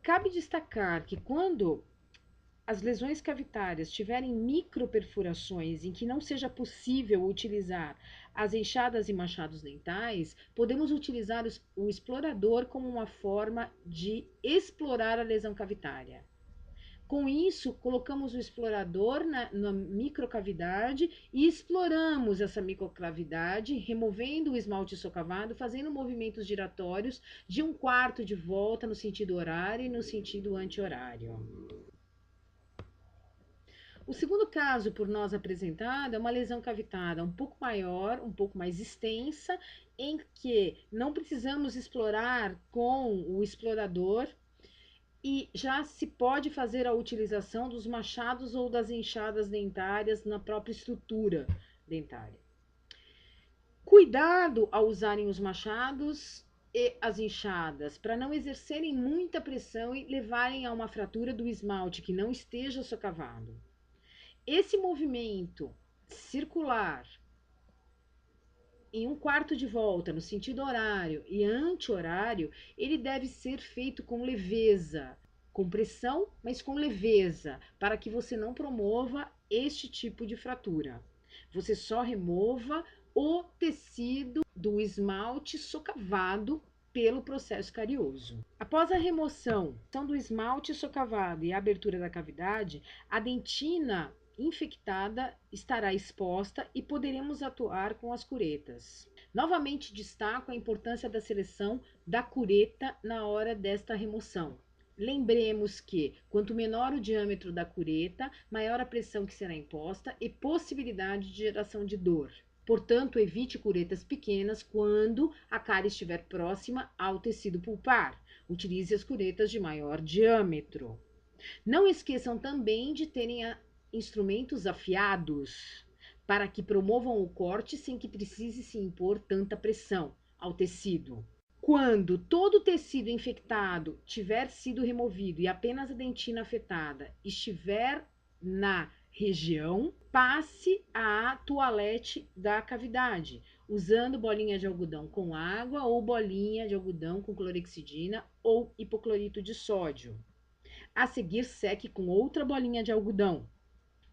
Cabe destacar que quando as lesões cavitárias tiverem microperfurações em que não seja possível utilizar as enxadas e machados dentais, podemos utilizar o explorador como uma forma de explorar a lesão cavitária. Com isso, colocamos o explorador na microcavidade e exploramos essa microcavidade, removendo o esmalte socavado, fazendo movimentos giratórios de 1/4 de volta no sentido horário e no sentido anti-horário. O segundo caso por nós apresentado é uma lesão cavitária um pouco maior, um pouco mais extensa, em que não precisamos explorar com o explorador e já se pode fazer a utilização dos machados ou das enxadas dentárias na própria estrutura dentária. Cuidado ao usarem os machados e as enxadas para não exercerem muita pressão e levarem a uma fratura do esmalte que não esteja socavado. Esse movimento circular em 1/4 de volta no sentido horário e anti-horário, ele deve ser feito com leveza, com pressão, mas com leveza, para que você não promova este tipo de fratura. Você só remova o tecido do esmalte socavado pelo processo carioso. Após a remoção do esmalte socavado e a abertura da cavidade, a dentina infectada estará exposta e poderemos atuar com as curetas. Novamente destaco a importância da seleção da cureta na hora desta remoção. Lembremos que, quanto menor o diâmetro da cureta, maior a pressão que será imposta e possibilidade de geração de dor. Portanto, evite curetas pequenas quando a cárie estiver próxima ao tecido pulpar. Utilize as curetas de maior diâmetro. Não esqueçam também de terem instrumentos afiados para que promovam o corte sem que precise se impor tanta pressão ao tecido. Quando todo o tecido infectado tiver sido removido e apenas a dentina afetada estiver na região, passe a toalete da cavidade, usando bolinha de algodão com água ou bolinha de algodão com clorexidina ou hipoclorito de sódio. A seguir, seque com outra bolinha de algodão.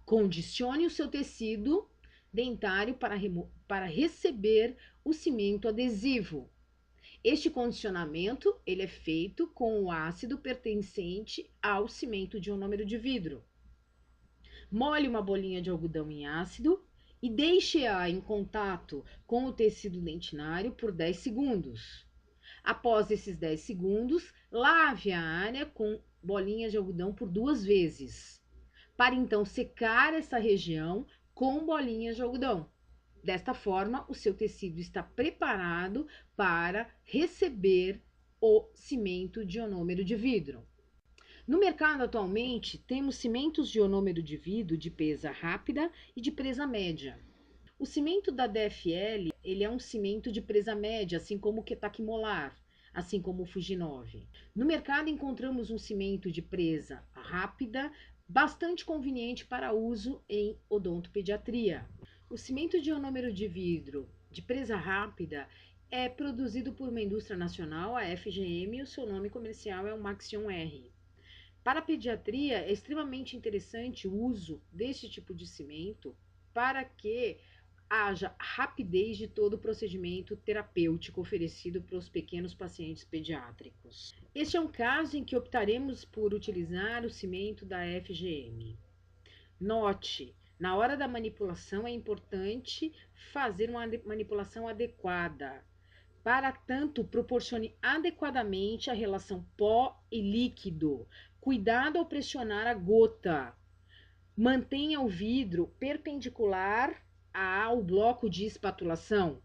Condicione o seu tecido dentário para receber o cimento adesivo. Este condicionamento ele é feito com o ácido pertencente ao cimento de ionômero de vidro. Molhe uma bolinha de algodão em ácido e deixe-a em contato com o tecido dentinário por 10 segundos. Após esses 10 segundos, lave a área com bolinha de algodão por 2 vezes, para então secar essa região com bolinhas de algodão. Desta forma, o seu tecido está preparado para receber o cimento de ionômero de vidro. No mercado atualmente, temos cimentos de ionômero de vidro de presa rápida e de presa média. O cimento da DFL, ele é um cimento de presa média, assim como o Ketac Molar, assim como o Fujinove. No mercado encontramos um cimento de presa rápida, bastante conveniente para uso em odontopediatria. O cimento de ionômero de vidro de presa rápida é produzido por uma indústria nacional, a FGM, e o seu nome comercial é o Maxion R. Para a pediatria, é extremamente interessante o uso deste tipo de cimento para que haja rapidez de todo o procedimento terapêutico oferecido para os pequenos pacientes pediátricos. Este é um caso em que optaremos por utilizar o cimento da FGM. Note, na hora da manipulação é importante fazer uma manipulação adequada, para tanto proporcione adequadamente a relação pó e líquido. Cuidado ao pressionar a gota. Mantenha o vidro perpendicular ao bloco de espatulação.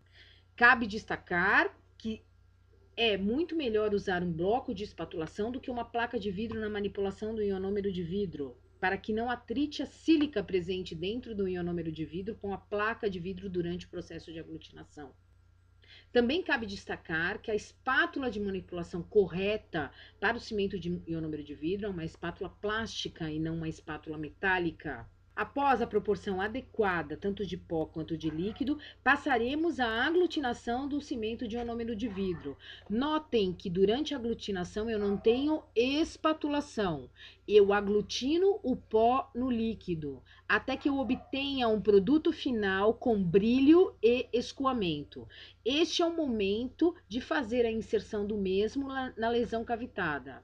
Cabe destacar que é muito melhor usar um bloco de espatulação do que uma placa de vidro na manipulação do ionômero de vidro, para que não atrite a sílica presente dentro do ionômero de vidro com a placa de vidro durante o processo de aglutinação. Também cabe destacar que a espátula de manipulação correta para o cimento de ionômero de vidro é uma espátula plástica e não uma espátula metálica. Após a proporção adequada, tanto de pó quanto de líquido, passaremos à aglutinação do cimento de ionômero de vidro. Notem que durante a aglutinação eu não tenho espatulação. Eu aglutino o pó no líquido, até que eu obtenha um produto final com brilho e escoamento. Este é o momento de fazer a inserção do mesmo na lesão cavitada.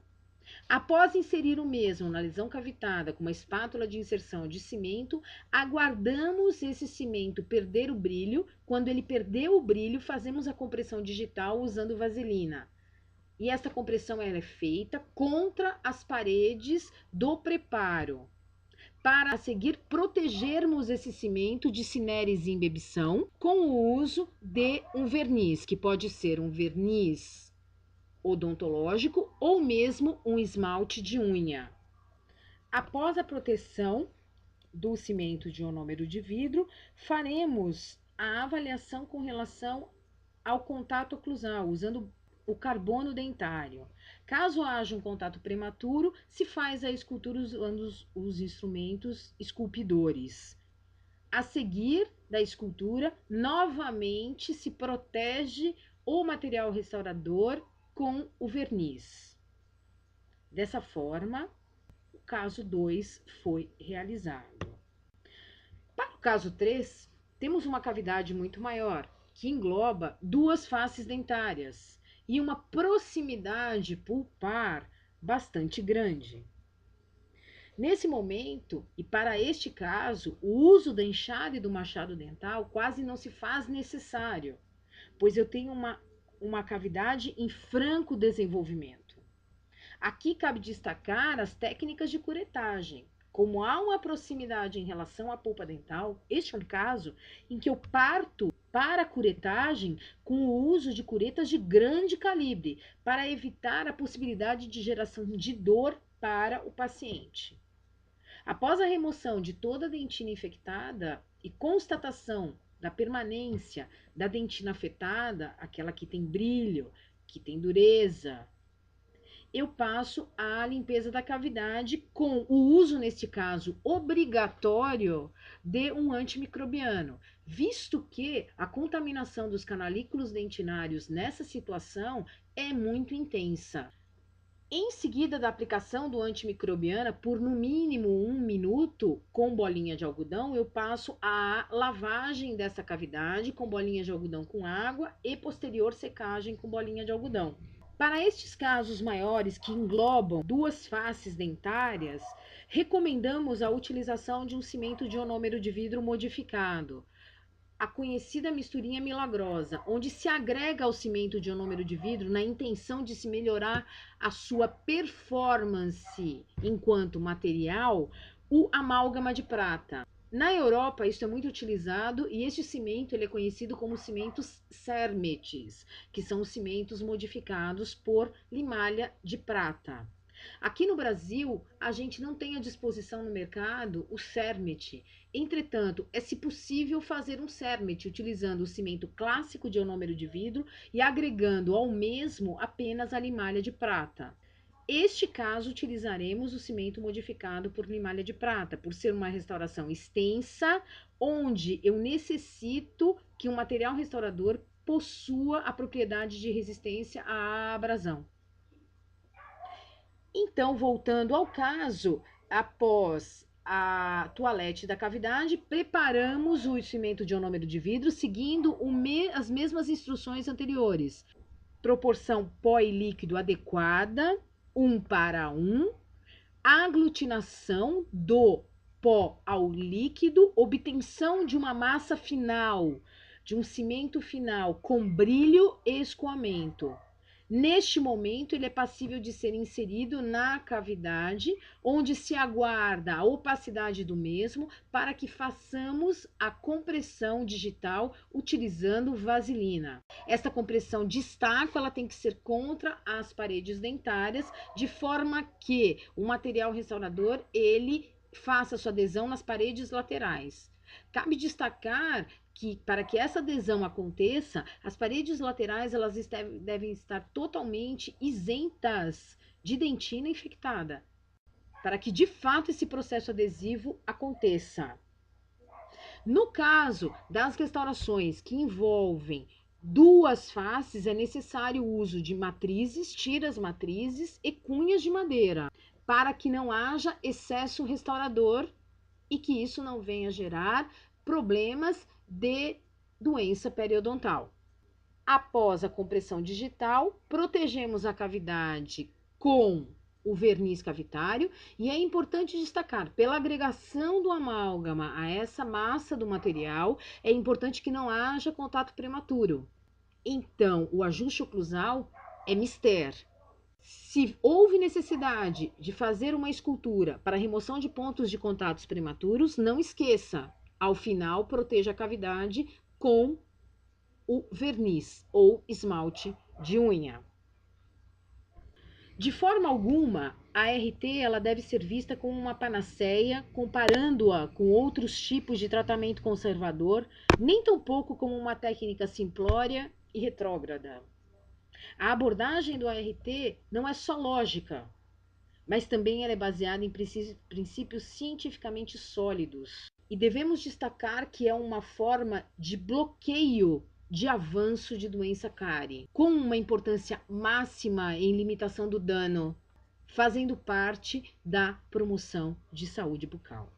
Após inserir o mesmo na lesão cavitada com uma espátula de inserção de cimento, aguardamos esse cimento perder o brilho. Quando ele perdeu o brilho, fazemos a compressão digital usando vaselina. E essa compressão ela é feita contra as paredes do preparo, para a seguir protegermos esse cimento de cineres e imbebição com o uso de um verniz, que pode ser um verniz odontológico ou mesmo um esmalte de unha. Após a proteção do cimento de ionômero de vidro, faremos a avaliação com relação ao contato oclusal, usando o carbono dentário. Caso haja um contato prematuro, se faz a escultura usando os instrumentos esculpidores. A seguir da escultura, novamente se protege o material restaurador com o verniz. Dessa forma, o caso 2 foi realizado. Para o caso 3, temos uma cavidade muito maior, que engloba duas faces dentárias e uma proximidade pulpar bastante grande. Nesse momento, e para este caso, o uso da enxada e do machado dental quase não se faz necessário, pois eu tenho uma cavidade em franco desenvolvimento. Aqui cabe destacar as técnicas de curetagem. Como há uma proximidade em relação à polpa dental, este é um caso em que eu parto para a curetagem com o uso de curetas de grande calibre, para evitar a possibilidade de geração de dor para o paciente. Após a remoção de toda a dentina infectada e constatação da permanência da dentina afetada, aquela que tem brilho, que tem dureza, eu passo à limpeza da cavidade com o uso, neste caso, obrigatório de um antimicrobiano, visto que a contaminação dos canalículos dentinários nessa situação é muito intensa. Em seguida da aplicação do antimicrobiana, por no mínimo 1 minuto, com bolinha de algodão, eu passo a lavagem dessa cavidade com bolinha de algodão com água e posterior secagem com bolinha de algodão. Para estes casos maiores, que englobam duas faces dentárias, recomendamos a utilização de um cimento de ionômero de vidro modificado, a conhecida misturinha milagrosa, onde se agrega ao cimento de ionômero de vidro na intenção de se melhorar a sua performance enquanto material, o amálgama de prata. Na Europa, isso é muito utilizado e este cimento ele é conhecido como cimentos Cermetis, que são os cimentos modificados por limalha de prata. Aqui no Brasil, a gente não tem à disposição no mercado o Cermet. Entretanto, é se possível fazer um Cermet utilizando o cimento clássico de ionômero de vidro e agregando ao mesmo apenas a limalha de prata. Este caso, utilizaremos o cimento modificado por limalha de prata, por ser uma restauração extensa, onde eu necessito que o material restaurador possua a propriedade de resistência à abrasão. Então, voltando ao caso, após a toalete da cavidade, preparamos o cimento de ionômero de vidro seguindo as mesmas instruções anteriores. Proporção pó e líquido adequada, 1:1. Aglutinação do pó ao líquido, obtenção de uma massa final, de um cimento final com brilho e escoamento. Neste momento, ele é passível de ser inserido na cavidade, onde se aguarda a opacidade do mesmo para que façamos a compressão digital utilizando vaselina. Essa compressão de estaco, ela tem que ser contra as paredes dentárias, de forma que o material restaurador, ele faça sua adesão nas paredes laterais. Cabe destacar que para que essa adesão aconteça, as paredes laterais elas devem estar totalmente isentas de dentina infectada. para que de fato esse processo adesivo aconteça. No caso das restaurações que envolvem duas faces, é necessário o uso de matrizes, tiras matrizes e cunhas de madeira, para que não haja excesso restaurador e que isso não venha gerar problemas de doença periodontal. Após a compressão digital, protegemos a cavidade com o verniz cavitário e é importante destacar, pela agregação do amálgama a essa massa do material, é importante que não haja contato prematuro. Então, o ajuste oclusal é mister. Se houve necessidade de fazer uma escultura para remoção de pontos de contatos prematuros, não esqueça, ao final proteja a cavidade com o verniz ou esmalte de unha. De forma alguma, a RT ela deve ser vista como uma panaceia, comparando-a com outros tipos de tratamento conservador, nem tampouco como uma técnica simplória e retrógrada. A abordagem do ART não é só lógica, mas também ela é baseada em princípios cientificamente sólidos. E devemos destacar que é uma forma de bloqueio de avanço de doença cárie, com uma importância máxima em limitação do dano, fazendo parte da promoção de saúde bucal.